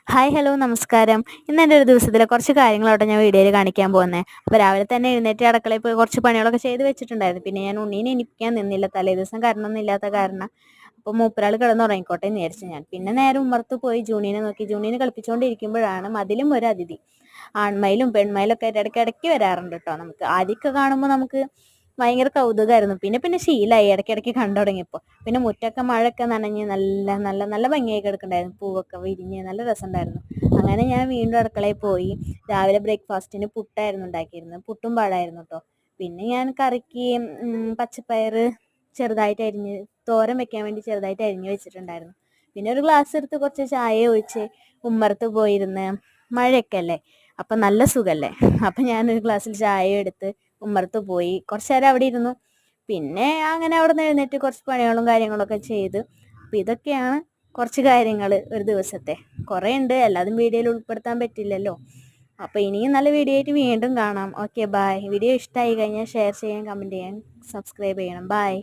Hi hello നമസ്കാരം. ഇന്ന് എൻ്റെ ഒരു ദിവസത്തിലെ കുറച്ച് കാര്യങ്ങളാട്ടോ ഞാൻ വീഡിയോയിൽ കാണിക്കാൻ പോകുന്നത്. അപ്പോൾ രാവിലെ തന്നെ എഴുന്നേറ്റ് അടുക്കളയിൽ പോയി കുറച്ച് പണികളൊക്കെ ചെയ്ത് വെച്ചിട്ടുണ്ടായിരുന്നു. പിന്നെ ഞാൻ ഉണ്ണീനെ എണീപ്പിക്കാൻ നിന്നില്ല, തലേ ദിവസം കറണ്ടൊന്നും ഇല്ലാത്ത കാരണം. അപ്പോൾ മൂപ്പരാൾ കിടന്നുറങ്ങിക്കോട്ടെ എന്ന് വിചാരിച്ചു ഞാൻ. പിന്നെ നേരെ ഉമ്മറത്ത് പോയി ജൂണീനെ നോക്കി. ജൂണീനെ കളിപ്പിച്ചുകൊണ്ടിരിക്കുമ്പോഴാണ് മതിലും ഒരു അതിഥി, ആൺമയിലും പെൺമയിലും ഒക്കെ ആയിട്ട് ഇടയ്ക്കിടയ്ക്ക് വരാറുണ്ട് കേട്ടോ. നമുക്ക് ആദ്യമൊക്കെ കാണുമ്പോൾ നമുക്ക് ഭയങ്കര കൗതുകമായിരുന്നു. പിന്നെ പിന്നെ ശീലമായി ഇടയ്ക്കിടയ്ക്ക് കണ്ടു തുടങ്ങിയപ്പോൾ. പിന്നെ മുറ്റൊക്കെ മഴയൊക്കെ നനഞ്ഞ് നല്ല നല്ല നല്ല ഭംഗിയായി കിടക്കണ്ടായിരുന്നു, പൂവൊക്കെ വിരിഞ്ഞ് നല്ല രസമുണ്ടായിരുന്നു. അങ്ങനെ ഞാൻ വീണ്ടും അടുക്കളയിൽ പോയി. രാവിലെ ബ്രേക്ക്ഫാസ്റ്റിന് പുട്ടായിരുന്നു ഉണ്ടാക്കിയിരുന്നത്, പുട്ടും പഴമായിരുന്നു കേട്ടോ. പിന്നെ ഞാൻ കറിക്ക് പച്ചപ്പയർ ചെറുതായിട്ട് അരിഞ്ഞ് തോരൻ വെക്കാൻ വേണ്ടി ചെറുതായിട്ട് അരിഞ്ഞ് വെച്ചിട്ടുണ്ടായിരുന്നു. പിന്നെ ഒരു ഗ്ലാസ് എടുത്ത് കുറച്ച് ചായ ഒഴിച്ച് ഉമ്മറത്ത് പോയിരുന്ന്, മഴയൊക്കെ അല്ലേ അപ്പം നല്ല സുഖമല്ലേ. അപ്പം ഞാനൊരു ഗ്ലാസ്സിൽ ചായ എടുത്ത് ഉമ്മറത്ത് പോയി കുറച്ച് നേരം അവിടെ ഇരുന്നു. പിന്നെ അങ്ങനെ അവിടെ നിന്ന് എഴുന്നേറ്റ് കുറച്ച് പണികളും കാര്യങ്ങളൊക്കെ ചെയ്ത്. അപ്പം ഇതൊക്കെയാണ് കുറച്ച് കാര്യങ്ങൾ ഒരു ദിവസത്തെ. കുറേ ഉണ്ട്, എല്ലാതും വീഡിയോയിൽ ഉൾപ്പെടുത്താൻ പറ്റില്ലല്ലോ. അപ്പോൾ ഇനിയും നല്ല വീഡിയോ ആയിട്ട് വീണ്ടും കാണാം. Okay, bye. വീഡിയോ ഇഷ്ടമായി കഴിഞ്ഞാൽ ഷെയർ ചെയ്യാൻ, കമൻറ്റ് ചെയ്യാൻ, സബ്സ്ക്രൈബ് ചെയ്യണം. ബായ്.